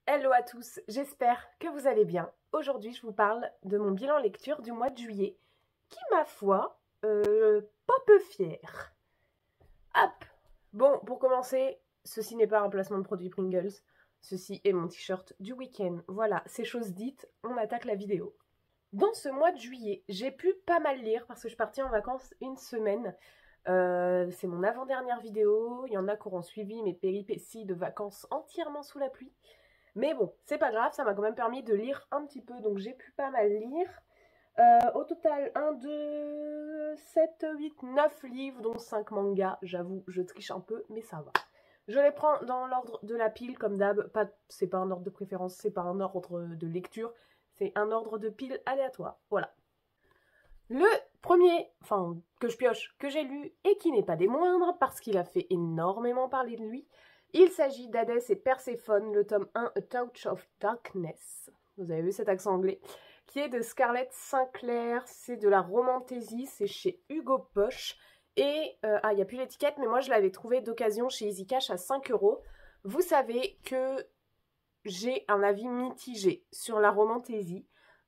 Hello à tous, j'espère que vous allez bien. Aujourd'hui, je vous parle de mon bilan lecture du mois de juillet, qui, ma foi, pas peu fier. Hop. Bon, pour commencer, ceci n'est pas un placement de produit Pringles. Ceci est mon t-shirt du week-end. Voilà, ces choses dites, on attaque la vidéo. Dans ce mois de juillet, j'ai pu pas mal lire parce que je suis partie en vacances une semaine. C'est mon avant-dernière vidéo. Il y en a qui auront suivi mes péripéties de vacances entièrement sous la pluie. Mais bon, c'est pas grave, ça m'a quand même permis de lire un petit peu, donc j'ai pu pas mal lire. Au total, 1, 2, 7, 8, 9 livres, dont 5 mangas. J'avoue, je triche un peu, mais ça va. Je les prends dans l'ordre de la pile, comme d'hab. C'est pas un ordre de préférence, c'est pas un ordre de lecture. C'est un ordre de pile aléatoire. Voilà. Le premier, que je pioche, que j'ai lu, et qui n'est pas des moindres, parce qu'il a fait énormément parler de lui, il s'agit d'Hadès et Perséphone, le tome 1, A Touch of Darkness. Vous avez vu cet accent anglais, qui est de Scarlett Sinclair. C'est de la romantaisie, c'est chez Hugo Poche. Et, il n'y a plus l'étiquette, mais moi je l'avais trouvé d'occasion chez Easy Cash à 5 €. Vous savez que j'ai un avis mitigé sur la romantaisie.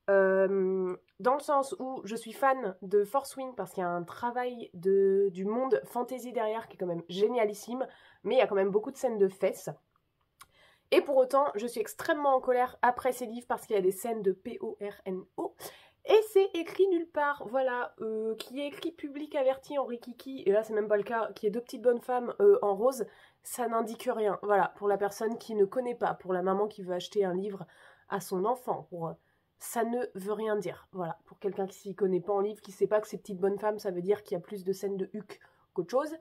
Dans le sens où je suis fan de Force Wing parce qu'il y a un travail du monde fantasy derrière qui est quand même génialissime, mais il y a quand même beaucoup de scènes de fesses. Et pour autant, je suis extrêmement en colère après ces livres parce qu'il y a des scènes de porno. Et c'est écrit nulle part, voilà, qui est écrit public averti en rikiki, et là c'est même pas le cas, qui est deux petites bonnes femmes en rose, ça n'indique rien. Voilà, pour la personne qui ne connaît pas, pour la maman qui veut acheter un livre à son enfant, ça ne veut rien dire. Voilà, pour quelqu'un qui s'y connaît pas en livre, qui sait pas que ces petites bonnes femmes, ça veut dire qu'il y a plus de scènes de huc qu'autre chose,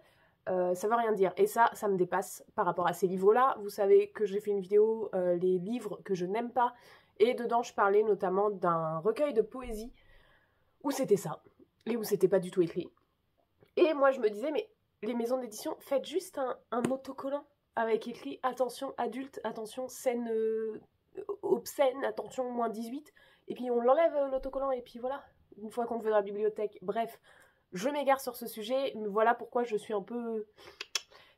ça veut rien dire. Et ça me dépasse par rapport à ces livres-là. Vous savez que j'ai fait une vidéo, les livres que je n'aime pas, et dedans je parlais notamment d'un recueil de poésie où c'était ça, et où c'était pas du tout écrit. Et moi je me disais, mais les maisons d'édition, faites juste un autocollant avec écrit attention adulte, attention scène obscène, attention moins 18, et puis on l'enlève l'autocollant, et puis voilà, une fois qu'on le veut dans la bibliothèque. Bref, je m'égare sur ce sujet, mais voilà pourquoi je suis un peu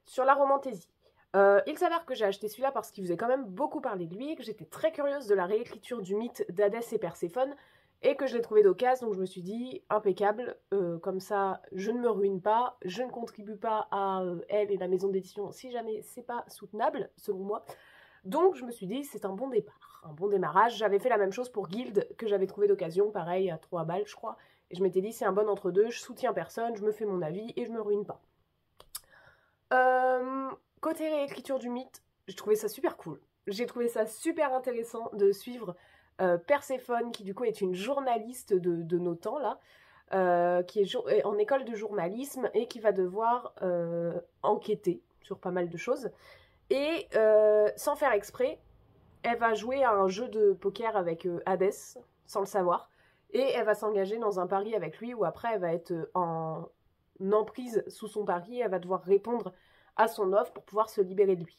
sur la romantaisie. Il s'avère que j'ai acheté celui-là parce qu'il faisait quand même beaucoup parler de lui, que j'étais très curieuse de la réécriture du mythe d'Hadès et Perséphone, et que je l'ai trouvé d'occasion, donc je me suis dit, impeccable, comme ça je ne me ruine pas, je ne contribue pas à elle et la maison d'édition si jamais c'est pas soutenable, selon moi. Donc je me suis dit, c'est un bon départ, un bon démarrage. J'avais fait la même chose pour Guild, que j'avais trouvé d'occasion, pareil, à 3 balles je crois, et je m'étais dit, c'est un bon entre-deux, je soutiens personne, je me fais mon avis, et je me ruine pas. Côté réécriture du mythe, j'ai trouvé ça super cool. J'ai trouvé ça super intéressant de suivre Perséphone, qui du coup est une journaliste de nos temps là, qui est en école de journalisme et qui va devoir enquêter sur pas mal de choses. Et sans faire exprès, elle va jouer à un jeu de poker avec Hadès, sans le savoir. Et elle va s'engager dans un pari avec lui où après elle va être en emprise sous son pari, elle va devoir répondre à son offre pour pouvoir se libérer de lui.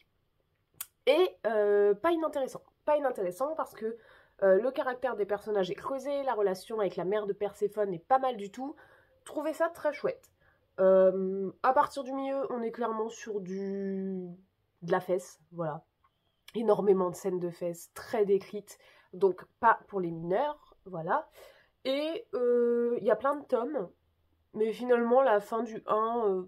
Et pas inintéressant. Pas inintéressant parce que le caractère des personnages est creusé, la relation avec la mère de Perséphone est pas mal du tout. Trouvez ça très chouette. À partir du milieu, on est clairement sur de la fesse, voilà. Énormément de scènes de fesses, très décrites, donc pas pour les mineurs, voilà. Et il y a plein de tomes, mais finalement la fin du 1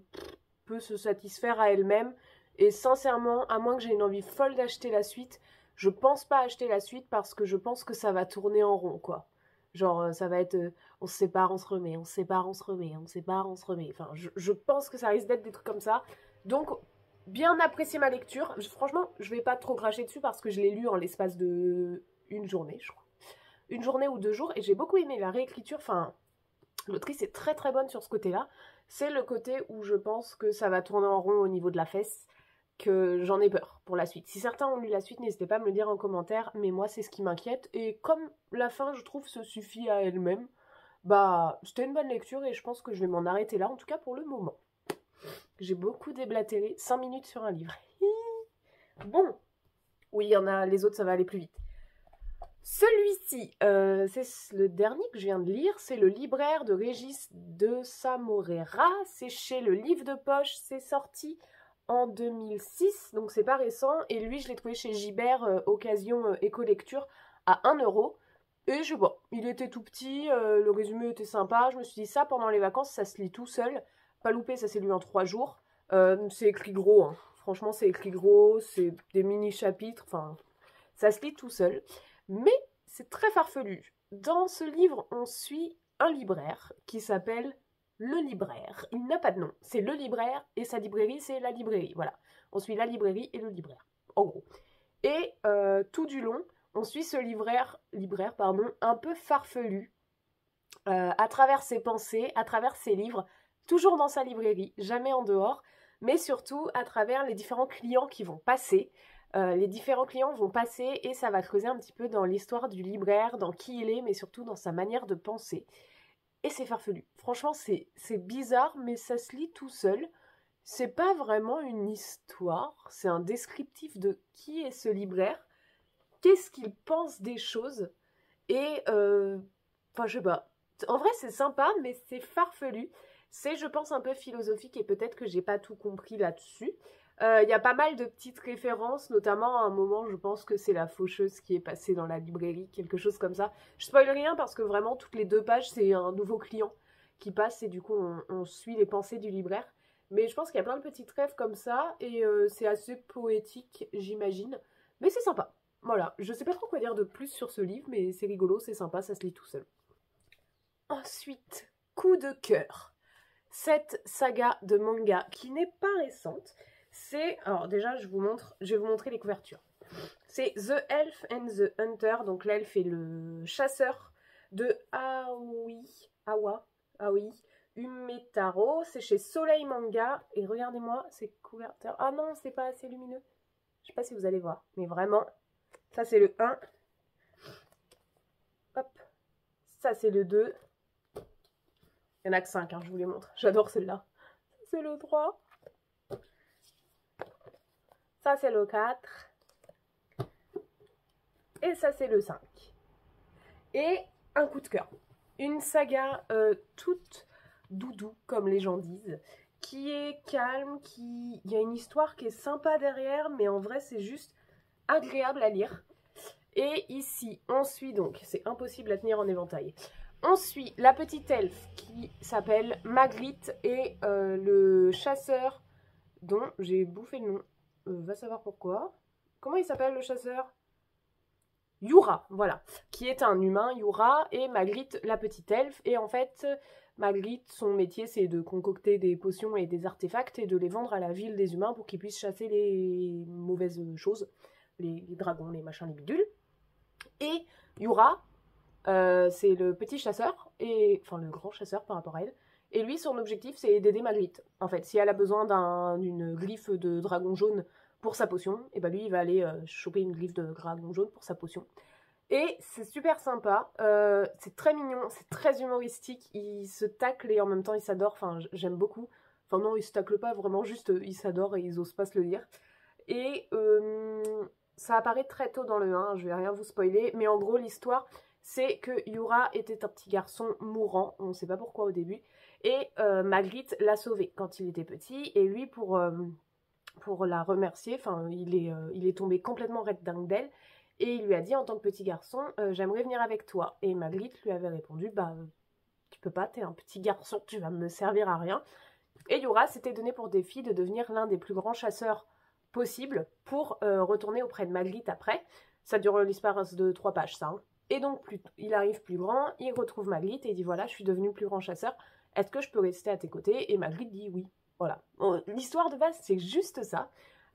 peut se satisfaire à elle-même. Et sincèrement, à moins que j'ai une envie folle d'acheter la suite, je pense pas acheter la suite parce que je pense que ça va tourner en rond, quoi. Genre, ça va être on se sépare, on se remet, on se sépare, on se remet, on se sépare, on se remet. Enfin, je pense que ça risque d'être des trucs comme ça. Donc, bien apprécier ma lecture. Franchement, je vais pas trop cracher dessus parce que je l'ai lu en l'espace de une journée, je crois. Une journée ou 2 jours, et j'ai beaucoup aimé la réécriture. Enfin, l'autrice est très très bonne sur ce côté-là. C'est le côté où je pense que ça va tourner en rond au niveau de la fesse, que j'en ai peur pour la suite. Si certains ont lu la suite, n'hésitez pas à me le dire en commentaire, mais moi c'est ce qui m'inquiète. Et comme la fin, je trouve, se suffit à elle-même, bah c'était une bonne lecture et je pense que je vais m'en arrêter là, en tout cas pour le moment. J'ai beaucoup déblatéré, 5 minutes sur un livre. Bon, oui, il y en a, les autres ça va aller plus vite. Celui-ci, c'est le dernier que je viens de lire, c'est Le libraire de Régis de Sa Morera, c'est chez Le Livre de Poche, c'est sorti en 2006, donc c'est pas récent. Et lui, je l'ai trouvé chez Gibert, occasion éco-lecture, à 1 euro. Et je sais pas, il était tout petit, le résumé était sympa. Je me suis dit, ça, pendant les vacances, ça se lit tout seul. Pas loupé, ça s'est lu en 3 jours. C'est écrit gros, hein. Franchement, c'est écrit gros, c'est des mini-chapitres, enfin, ça se lit tout seul. Mais c'est très farfelu. Dans ce livre, on suit un libraire qui s'appelle Le Libraire. Il n'a pas de nom, c'est Le Libraire et sa librairie, c'est La Librairie. Voilà, on suit la librairie et le libraire, en gros. Et tout du long, on suit ce libraire un peu farfelu, à travers ses pensées, à travers ses livres, toujours dans sa librairie, jamais en dehors, mais surtout à travers les différents clients qui vont passer. Les différents clients vont passer et ça va creuser un petit peu dans l'histoire du libraire, dans qui il est, mais surtout dans sa manière de penser. Et c'est farfelu. Franchement, c'est bizarre, mais ça se lit tout seul. C'est pas vraiment une histoire, c'est un descriptif de qui est ce libraire, qu'est-ce qu'il pense des choses, et enfin, je sais pas. En vrai, c'est sympa, mais c'est farfelu. C'est, je pense, un peu philosophique et peut-être que j'ai pas tout compris là-dessus. Il y a pas mal de petites références, notamment à un moment, je pense que c'est la faucheuse qui est passée dans la librairie, quelque chose comme ça. Je spoil rien parce que vraiment, toutes les 2 pages, c'est un nouveau client qui passe et du coup, on suit les pensées du libraire. Mais je pense qu'il y a plein de petites rêves comme ça et c'est assez poétique, j'imagine. Mais c'est sympa. Voilà, je sais pas trop quoi dire de plus sur ce livre, mais c'est rigolo, c'est sympa, ça se lit tout seul. Ensuite, Coup de cœur. Cette saga de manga qui n'est pas récente, c'est... Alors déjà, je vais vous montrer les couvertures. C'est The Elf and the Hunter, donc l'elfe et le chasseur de Aoi Umetaro. C'est chez Soleil Manga. Et regardez-moi ces couvertures. Ah non, c'est pas assez lumineux. Je sais pas si vous allez voir, mais vraiment, ça c'est le 1. Hop, ça c'est le 2. Il n'y en a que 5, hein, je vous les montre. J'adore celle-là. C'est le 3. Ça, c'est le 4. Et ça, c'est le 5. Et un coup de cœur. Une saga toute doudou, comme les gens disent, qui est calme, il y a une histoire qui est sympa derrière, mais en vrai, c'est juste agréable à lire. Et ici, on suit donc, c'est impossible à tenir en éventail, on suit la petite elfe qui s'appelle Magritte et le chasseur dont j'ai bouffé le nom. Va savoir pourquoi. Comment il s'appelle le chasseur? Yura, voilà. Qui est un humain, Yura, et Magritte, la petite elfe. Et en fait, Magritte, son métier, c'est de concocter des potions et des artefacts et de les vendre à la ville des humains pour qu'ils puissent chasser les mauvaises choses. Les dragons, les machins, les bidules. Et Yura... c'est le petit chasseur, enfin le grand chasseur par rapport à elle. Et lui, son objectif, c'est d'aider Magritte. En fait, si elle a besoin d'une griffe de dragon jaune pour sa potion, et ben lui, il va aller choper une griffe de dragon jaune pour sa potion. Et c'est super sympa, c'est très mignon, c'est très humoristique, ils se taclent et en même temps ils s'adorent, enfin j'aime beaucoup. Enfin non, ils se taclent pas, vraiment juste ils s'adorent et ils osent pas se le dire. Et ça apparaît très tôt dans le 1, je vais rien vous spoiler, mais en gros l'histoire... c'est que Yura était un petit garçon mourant, on ne sait pas pourquoi au début, et Magritte l'a sauvé quand il était petit, et lui, pour la remercier, enfin, il est tombé complètement red dingue d'elle, et il lui a dit, en tant que petit garçon, j'aimerais venir avec toi. Et Magritte lui avait répondu, bah, tu peux pas, t'es un petit garçon, tu vas me servir à rien. Et Yura s'était donné pour défi de devenir l'un des plus grands chasseurs possibles pour retourner auprès de Magritte après. Ça dure l'espace de 3 pages, ça, hein. Et donc, il arrive plus grand, il retrouve Magritte et il dit, voilà, je suis devenu plus grand chasseur, est-ce que je peux rester à tes côtés? Et Magritte dit oui. Voilà. L'histoire de base, c'est juste ça.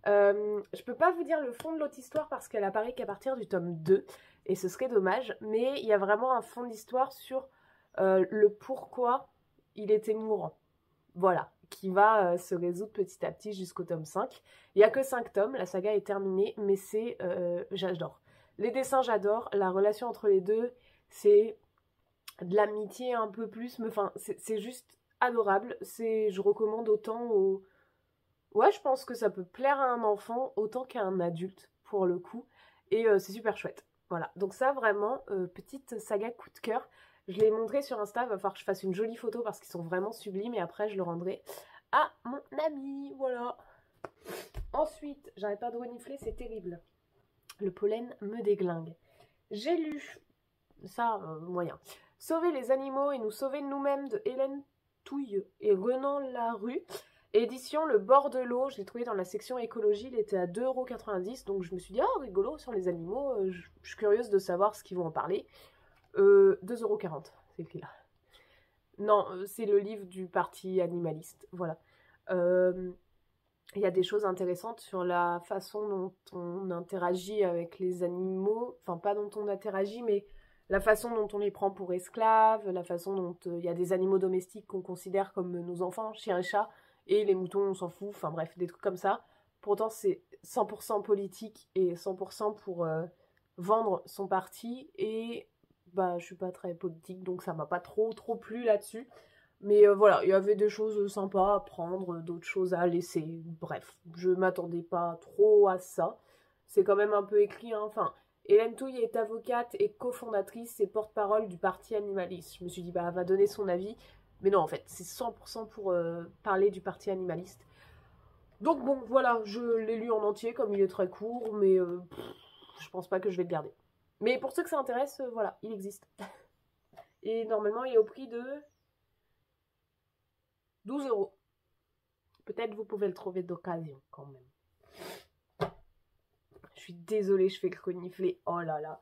Je peux pas vous dire le fond de l'autre histoire parce qu'elle apparaît qu'à partir du tome 2, et ce serait dommage, mais il y a vraiment un fond d'histoire sur le pourquoi il était mourant. Voilà, qui va se résoudre petit à petit jusqu'au tome 5. Il n'y a que 5 tomes, la saga est terminée, mais c'est... j'adore. Les dessins, j'adore. La relation entre les deux, c'est de l'amitié un peu plus. Mais enfin, c'est juste adorable. Je recommande autant aux... Ouais, je pense que ça peut plaire à un enfant autant qu'à un adulte, pour le coup. Et c'est super chouette. Voilà. Donc ça, vraiment, petite saga coup de cœur. Je l'ai montré sur Insta. Il va falloir que je fasse une jolie photo parce qu'ils sont vraiment sublimes. Et après, je le rendrai à mon ami. Voilà. Ensuite, j'arrête pas de renifler, c'est terrible. Le pollen me déglingue. J'ai lu, ça, moyen. Sauver les animaux et nous sauver nous-mêmes de Hélène Touille et Renan Larue. Édition Le Bord de l'eau, je l'ai trouvé dans la section écologie, il était à 2,90 €, donc je me suis dit, oh rigolo sur les animaux, je suis curieuse de savoir ce qu'ils vont en parler. 2,40 €, c'est écrit là. Non, c'est le livre du parti animaliste, voilà. Il y a des choses intéressantes sur la façon dont on interagit avec les animaux, enfin pas dont on interagit, mais la façon dont on les prend pour esclaves, la façon dont il y a des animaux domestiques qu'on considère comme nos enfants, chiens et chats, et les moutons on s'en fout, enfin bref, des trucs comme ça. Pourtant c'est 100% politique et 100% pour vendre son parti, et bah je suis pas très politique, donc ça m'a pas trop plu là-dessus. Mais voilà, il y avait des choses sympas à prendre, d'autres choses à laisser. Bref, je m'attendais pas trop à ça. C'est quand même un peu écrit, hein. Enfin, Hélène Touille est avocate et cofondatrice et porte-parole du parti animaliste. Je me suis dit, bah, elle va donner son avis. Mais non, en fait, c'est 100% pour parler du parti animaliste. Donc bon, voilà, je l'ai lu en entier, comme il est très court, mais je pense pas que je vais le garder. Mais pour ceux que ça intéresse, voilà, il existe. Et normalement, il est au prix de 12 €. Peut-être vous pouvez le trouver d'occasion quand même. Je suis désolée, je fais que renifler. Oh là là.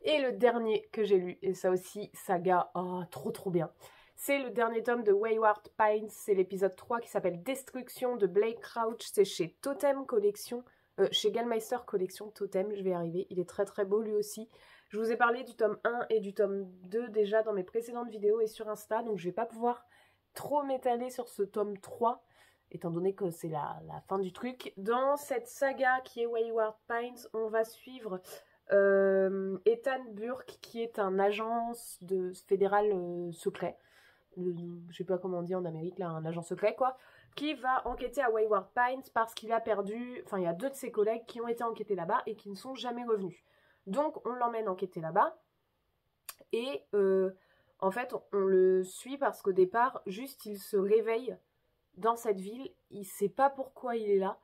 Et le dernier que j'ai lu, et ça aussi, saga, oh, trop bien. C'est le dernier tome de Wayward Pines, c'est l'épisode 3 qui s'appelle Destruction de Blake Crouch. C'est chez Totem Collection, chez Gallmeister Collection Totem, je vais y arriver. Il est très beau lui aussi. Je vous ai parlé du tome 1 et du tome 2 déjà dans mes précédentes vidéos et sur Insta, donc je vais pas pouvoir trop m'étaler sur ce tome 3, étant donné que c'est la fin du truc. Dans cette saga qui est Wayward Pines, on va suivre Ethan Burke, qui est un agent fédéral secret. Je sais pas comment on dit en Amérique, là, un agent secret, quoi, qui va enquêter à Wayward Pines parce qu'il a perdu... Enfin, il y a 2 de ses collègues qui ont été enquêtés là-bas et qui ne sont jamais revenus. Donc, on l'emmène enquêter là-bas. Et... en fait, on le suit parce qu'au départ, juste, il se réveille dans cette ville. Il sait pas pourquoi il est là.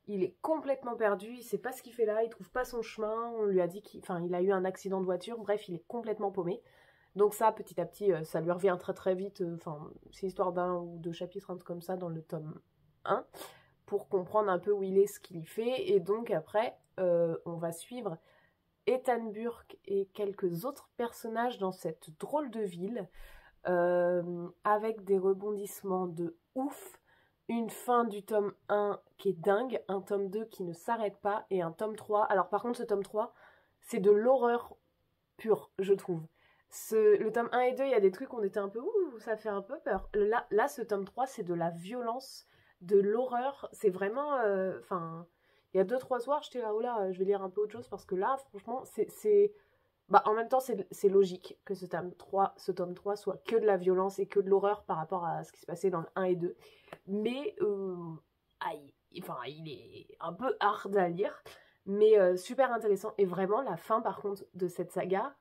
Il est complètement perdu. Il sait pas ce qu'il fait là. Il trouve pas son chemin. On lui a dit qu'il a eu un accident de voiture. Bref, il est complètement paumé. Donc ça, petit à petit, ça lui revient très vite. Enfin, c'est l'histoire d'un ou 2 chapitres, un truc comme ça, dans le tome 1, pour comprendre un peu où il est, ce qu'il fait. Et donc après, on va suivre Ethan Burke et quelques autres personnages dans cette drôle de ville, avec des rebondissements de ouf, une fin du tome 1 qui est dingue, un tome 2 qui ne s'arrête pas, et un tome 3. Alors par contre, ce tome 3, c'est de l'horreur pure, je trouve. Le tome 1 et 2, il y a des trucs où on était un peu, ouh, ça fait un peu peur. Là, ce tome 3, c'est de la violence, de l'horreur, c'est vraiment, enfin... il y a 2-3 soirs, j'étais là, oh là, je vais lire un peu autre chose, parce que là, franchement, bah, en même temps, c'est logique que ce tome 3 soit que de la violence et que de l'horreur par rapport à ce qui se passait dans le 1 et 2. Mais, il est un peu hard à lire, mais super intéressant. Et vraiment, la fin, par contre, de cette saga,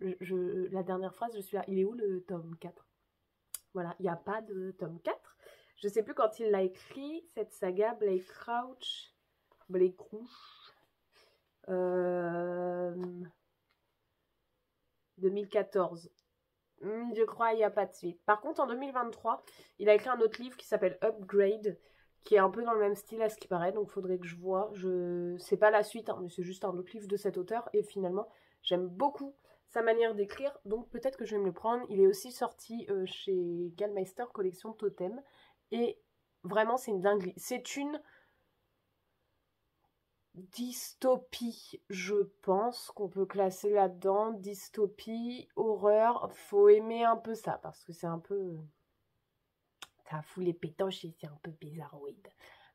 la dernière phrase, je suis là, il est où le tome 4? Voilà, il n'y a pas de tome 4. Je sais plus quand il l'a écrit, cette saga, Blake Crouch. 2014. Je crois il n'y a pas de suite. Par contre, en 2023, il a écrit un autre livre qui s'appelle Upgrade, qui est un peu dans le même style à ce qui paraît, donc il faudrait que je vois. C'est pas la suite, hein, mais c'est juste un autre livre de cet auteur, et finalement, j'aime beaucoup sa manière d'écrire, donc peut-être que je vais me le prendre. Il est aussi sorti chez Gallmeister Collection Totem, et vraiment, c'est une dinguerie. C'est une dystopie, je pense qu'on peut classer là-dedans. Dystopie, horreur, faut aimer un peu ça, parce que c'est un peu... ça fout les pétoches et c'est un peu bizarroïde.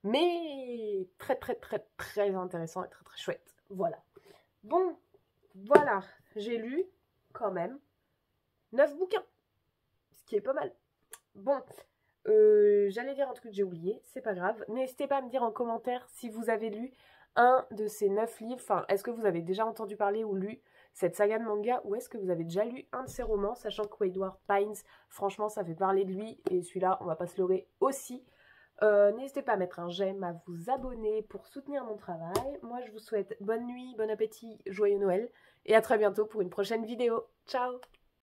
Mais très intéressant et très chouette. Voilà. Bon, voilà, j'ai lu quand même 9 bouquins, ce qui est pas mal. Bon, j'allais dire un truc que j'ai oublié, c'est pas grave. N'hésitez pas à me dire en commentaire si vous avez lu un de ces 9 livres. Enfin, est-ce que vous avez déjà entendu parler ou lu cette saga de manga, ou est-ce que vous avez déjà lu un de ses romans, sachant que Wayward Pines, franchement, ça fait parler de lui, et celui-là, on va pas se leurrer aussi. N'hésitez pas à mettre un j'aime, à vous abonner pour soutenir mon travail. Moi, je vous souhaite bonne nuit, bon appétit, joyeux Noël et à très bientôt pour une prochaine vidéo. Ciao!